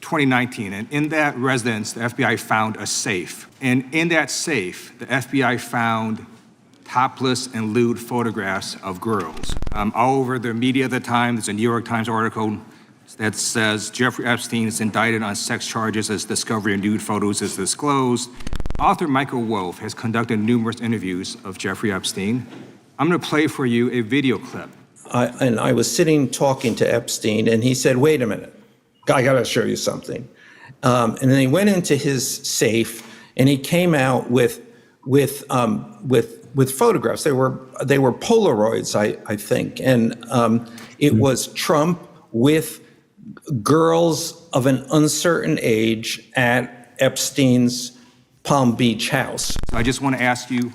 2019, and in that residence, the FBI found a safe. And in that safe, the FBI found topless and lewd photographs of girls. All over the media at the time, there's a New York Times article that says Jeffrey Epstein is indicted on sex charges as discovery of nude photos is disclosed. Author Michael Wolff has conducted numerous interviews of Jeffrey Epstein. I'm going to play for you a video clip. I was sitting talking to Epstein, and he said, "Wait a minute, I got to show you something." And then he went into his safe, and he came out with photographs. They were polaroids, I think, and it was Trump with girls of an uncertain age at Epstein's Palm Beach house. I just want to ask you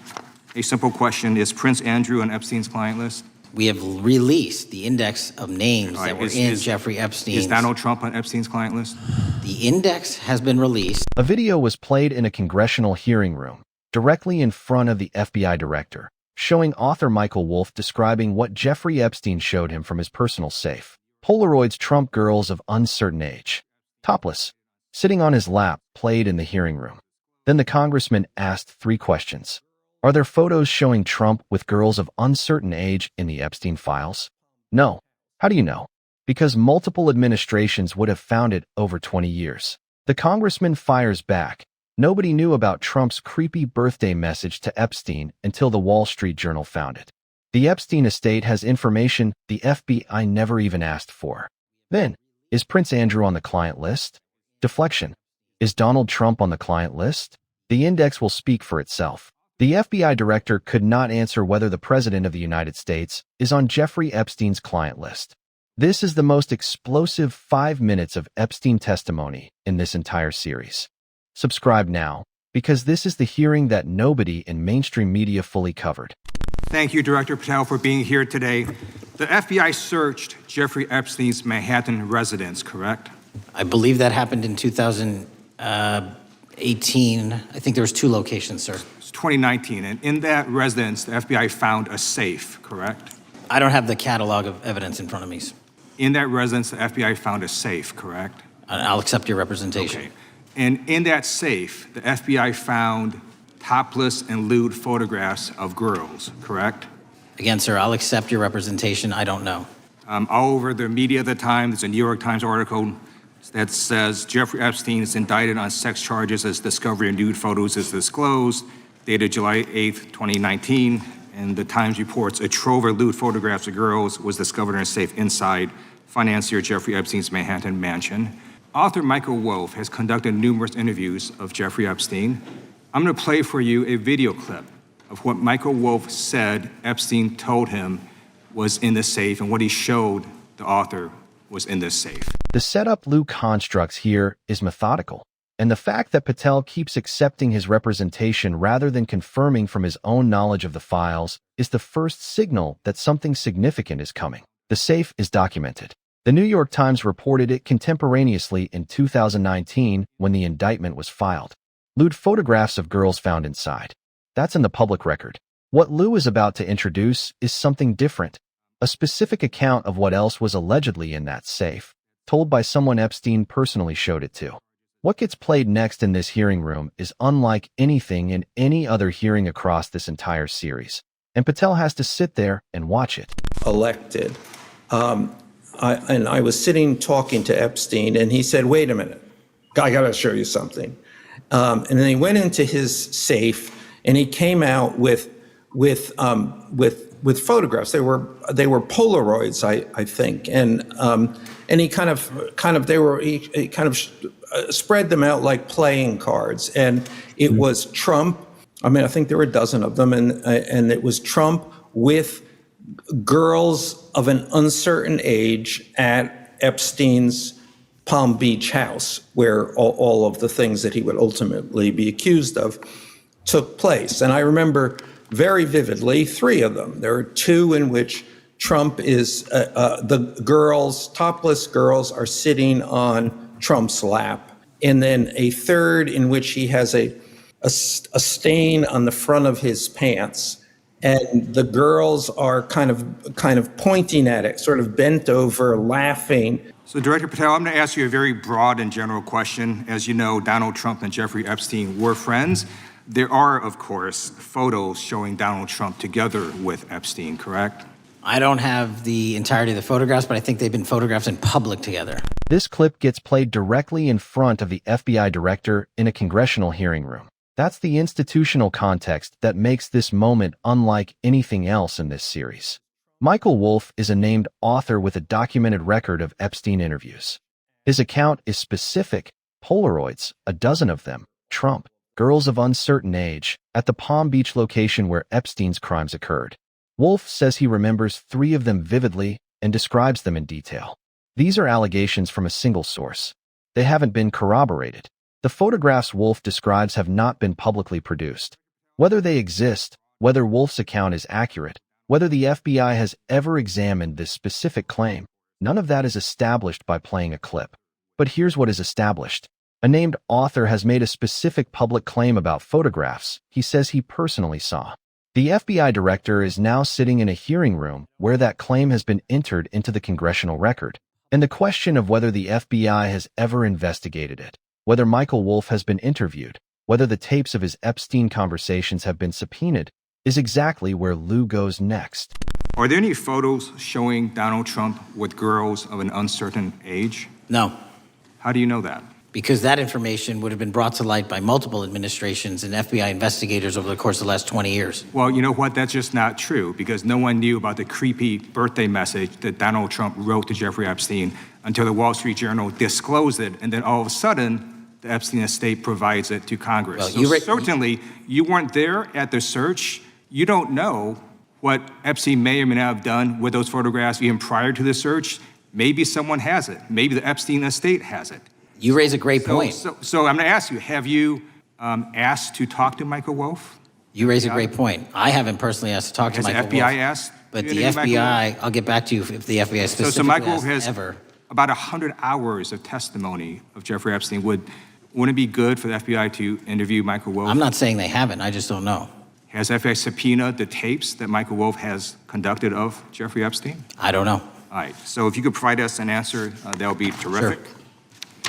a simple question. Is Prince Andrew on Epstein's client list? We have released the index of names that were in Jeffrey Epstein's. Is Donald Trump on Epstein's client list? The index has been released. A video was played in a congressional hearing room, directly in front of the FBI director, showing author Michael Wolff describing what Jeffrey Epstein showed him from his personal safe. Polaroids Trump girls of uncertain age, topless, sitting on his lap, played in the hearing room. Then the congressman asked 3 questions. Are there photos showing Trump with girls of uncertain age in the Epstein files? No. How do you know? Because multiple administrations would have found it over 20 years. The congressman fires back. Nobody knew about Trump's creepy birthday message to Epstein until the Wall Street Journal found it. The Epstein estate has information the FBI never even asked for. Then, is Prince Andrew on the client list? Deflection. Is Donald Trump on the client list? The index will speak for itself. The FBI director could not answer whether the President of the United States is on Jeffrey Epstein's client list. This is the most explosive 5 minutes of Epstein testimony in this entire series. Subscribe now, because this is the hearing that nobody in mainstream media fully covered. Thank you, Director Patel, for being here today. The FBI searched Jeffrey Epstein's Manhattan residence, correct? I believe that happened in 2018. I think there was 2 locations, sir. 2019, and in that residence, the FBI found a safe, correct? I don't have the catalog of evidence in front of me. In that residence, the FBI found a safe, correct? I'll accept your representation. Okay. And in that safe, the FBI found topless and lewd photographs of girls, correct? Again, sir, I'll accept your representation. I don't know. All over the media at the time, there's a New York Times article that says Jeffrey Epstein is indicted on sex charges as discovery of nude photos is disclosed, dated July 8th, 2019, and the Times reports a trove of lewd photographs of girls was discovered in a safe inside financier Jeffrey Epstein's Manhattan mansion. Author Michael Wolff has conducted numerous interviews of Jeffrey Epstein. I'm going to play for you a video clip of what Michael Wolff said Epstein told him was in the safe and what he showed the author was in this safe. The setup Lieu constructs here is methodical. And the fact that Patel keeps accepting his representation rather than confirming from his own knowledge of the files is the first signal that something significant is coming. The safe is documented. The New York Times reported it contemporaneously in 2019 when the indictment was filed. Lewd photographs of girls found inside. That's in the public record. What Lieu is about to introduce is something different. A specific account of what else was allegedly in that safe, told by someone Epstein personally showed it to. What gets played next in this hearing room is unlike anything in any other hearing across this entire series, and Patel has to sit there and watch it. Elected. I was sitting talking to Epstein, and he said, "Wait a minute, I got to show you something." And then he went into his safe, and he came out with photographs. They were polaroids, I think, and he kind of spread them out like playing cards, and it was Trump. I mean, I think there were a dozen of them, and it was Trump with girls of an uncertain age at Epstein's Palm Beach house, where all of the things that he would ultimately be accused of took place. And I remember very vividly 3 of them. There are 2 in which Trump is, the girls, topless girls, are sitting on Trump's lap. And then a 3rd in which he has a stain on the front of his pants. And the girls are kind of pointing at it, sort of bent over, laughing. So, Director Patel, I'm going to ask you a very broad and general question. As you know, Donald Trump and Jeffrey Epstein were friends. There are, of course, photos showing Donald Trump together with Epstein, correct? I don't have the entirety of the photographs, but I think they've been photographed in public together. This clip gets played directly in front of the FBI director in a congressional hearing room. That's the institutional context that makes this moment unlike anything else in this series. Michael Wolff is a named author with a documented record of Epstein interviews. His account is specific: Polaroids, a dozen of them, Trump, girls of uncertain age, at the Palm Beach location where Epstein's crimes occurred. Wolff says he remembers 3 of them vividly and describes them in detail. These are allegations from a single source. They haven't been corroborated. The photographs Wolff describes have not been publicly produced. Whether they exist, whether Wolff's account is accurate, whether the FBI has ever examined this specific claim, none of that is established by playing a clip. But here's what is established. A named author has made a specific public claim about photographs he says he personally saw. The FBI director is now sitting in a hearing room where that claim has been entered into the congressional record, and the question of whether the FBI has ever investigated it, whether Michael Wolff has been interviewed, whether the tapes of his Epstein conversations have been subpoenaed, is exactly where Lieu goes next. Are there any photos showing Donald Trump with girls of an uncertain age? No, How do you know that? because that information would have been brought to light by multiple administrations and FBI investigators over the course of the last 20 years. Well, you know what? That's just not true, because no one knew about the creepy birthday message that Donald Trump wrote to Jeffrey Epstein until the Wall Street Journal disclosed it, and then all of a sudden, the Epstein estate provides it to Congress. Well, So certainly, you weren't there at the search. You don't know what Epstein may or may not have done with those photographs even prior to the search. Maybe someone has it. Maybe the Epstein estate has it. You raise a great point. So I'm going to ask you, have you asked to talk to Michael Wolff? You raise a great point. I haven't personally asked to talk to Has the Michael FBI Wolff, asked? but to the interview Michael Wolff? FBI, I'll get back to you if the FBI specifically So Michael Wolff asked has ever. about 100 hours of testimony of Jeffrey Epstein. Wouldn't it be good for the FBI to interview Michael Wolff? I'm not saying they haven't, I just don't know. Has FBI subpoenaed the tapes that Michael Wolff has conducted of Jeffrey Epstein? I don't know. All right, so if you could provide us an answer, that would be terrific.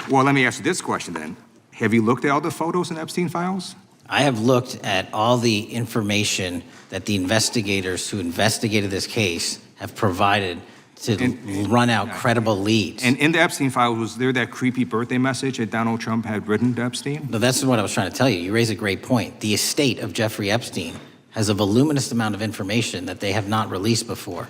Well, let me ask you this question then. Have you looked at all the photos in Epstein files? I have looked at all the information that the investigators who investigated this case have provided to run out credible leads. And in the Epstein files, was there that creepy birthday message that Donald Trump had written to Epstein? No, that's what I was trying to tell you. You raise a great point. The estate of Jeffrey Epstein has a voluminous amount of information that they have not released before.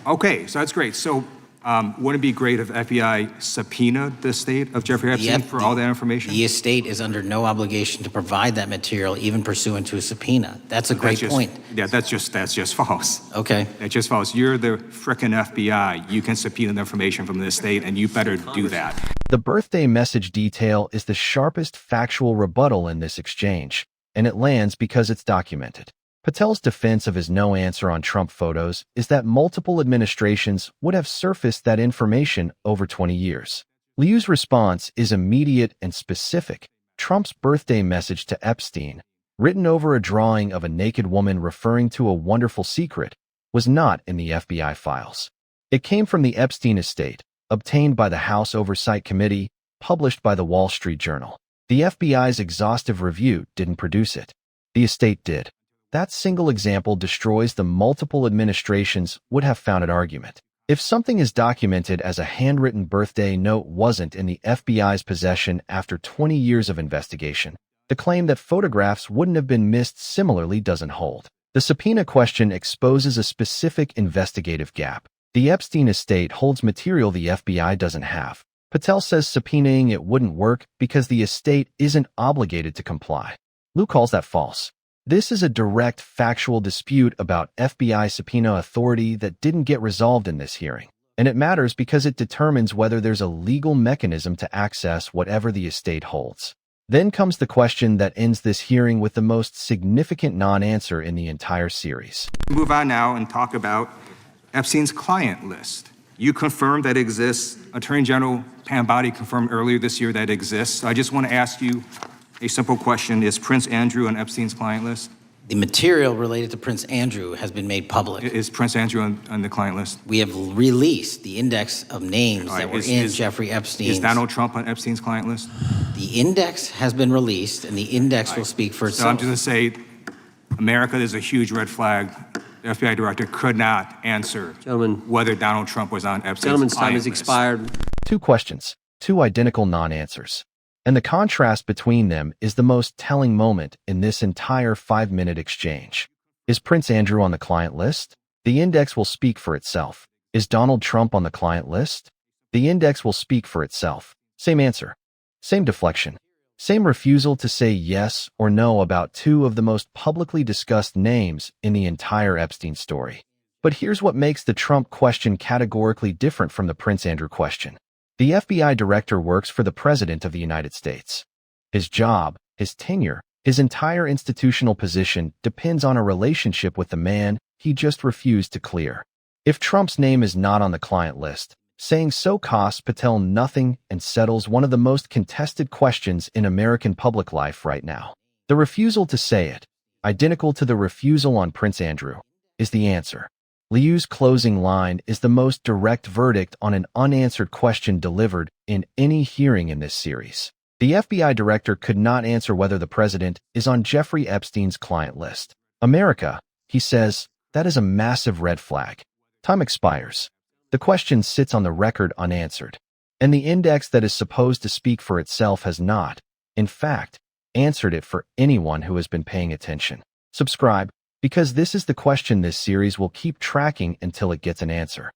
Okay, so that's great. So wouldn't it be great if FBI subpoenaed the estate of Jeffrey Epstein for all that information? The estate is under no obligation to provide that material, even pursuant to a subpoena. That's a great point. Yeah, that's just false. Okay. That's just false. You're the frickin' FBI. You can subpoena the information from the estate, and you better do that. The birthday message detail is the sharpest factual rebuttal in this exchange, and it lands because it's documented. Patel's defense of his no answer on Trump photos is that multiple administrations would have surfaced that information over 20 years. Liu's response is immediate and specific. Trump's birthday message to Epstein, written over a drawing of a naked woman referring to a wonderful secret, was not in the FBI files. It came from the Epstein estate, obtained by the House Oversight Committee, published by the Wall Street Journal. The FBI's exhaustive review didn't produce it. The estate did. That single example destroys the multiple administrations would have founded argument. If something is documented as a handwritten birthday note wasn't in the FBI's possession after 20 years of investigation, the claim that photographs wouldn't have been missed similarly doesn't hold. The subpoena question exposes a specific investigative gap. The Epstein estate holds material the FBI doesn't have. Patel says subpoenaing it wouldn't work because the estate isn't obligated to comply. Lieu calls that false. This is a direct factual dispute about FBI subpoena authority that didn't get resolved in this hearing. And it matters because it determines whether there's a legal mechanism to access whatever the estate holds. Then comes the question that ends this hearing with the most significant non-answer in the entire series. Move on now and talk about Epstein's client list. You confirmed that it exists. Attorney General Pam Bondi confirmed earlier this year that it exists. I just want to ask you a simple question. Is Prince Andrew on Epstein's client list? The material related to Prince Andrew has been made public. Is Prince Andrew on the client list? We have released the index of names that were in Jeffrey Epstein's. Is Donald Trump on Epstein's client list? The index has been released, and the index will speak for So I'm itself. just going to say, America, there's a huge red flag. The FBI director could not answer whether Donald Trump was on Epstein's Gentleman's time client has list. expired. 2 questions, 2 identical non-answers. And the contrast between them is the most telling moment in this entire 5-minute exchange. Is Prince Andrew on the client list? The index will speak for itself. Is Donald Trump on the client list? The index will speak for itself. Same answer. Same deflection. Same refusal to say yes or no about 2 of the most publicly discussed names in the entire Epstein story. But here's what makes the Trump question categorically different from the Prince Andrew question. The FBI director works for the President of the United States. His job, his tenure, his entire institutional position depends on a relationship with the man he just refused to clear. If Trump's name is not on the client list, saying so costs Patel nothing and settles one of the most contested questions in American public life right now. The refusal to say it, identical to the refusal on Prince Andrew, is the answer. Liu's closing line is the most direct verdict on an unanswered question delivered in any hearing in this series. The FBI director could not answer whether the president is on Jeffrey Epstein's client list. America, he says, that is a massive red flag. Time expires. The question sits on the record unanswered. And the index that is supposed to speak for itself has not, in fact, answered it for anyone who has been paying attention. Subscribe, because this is the question this series will keep tracking until it gets an answer.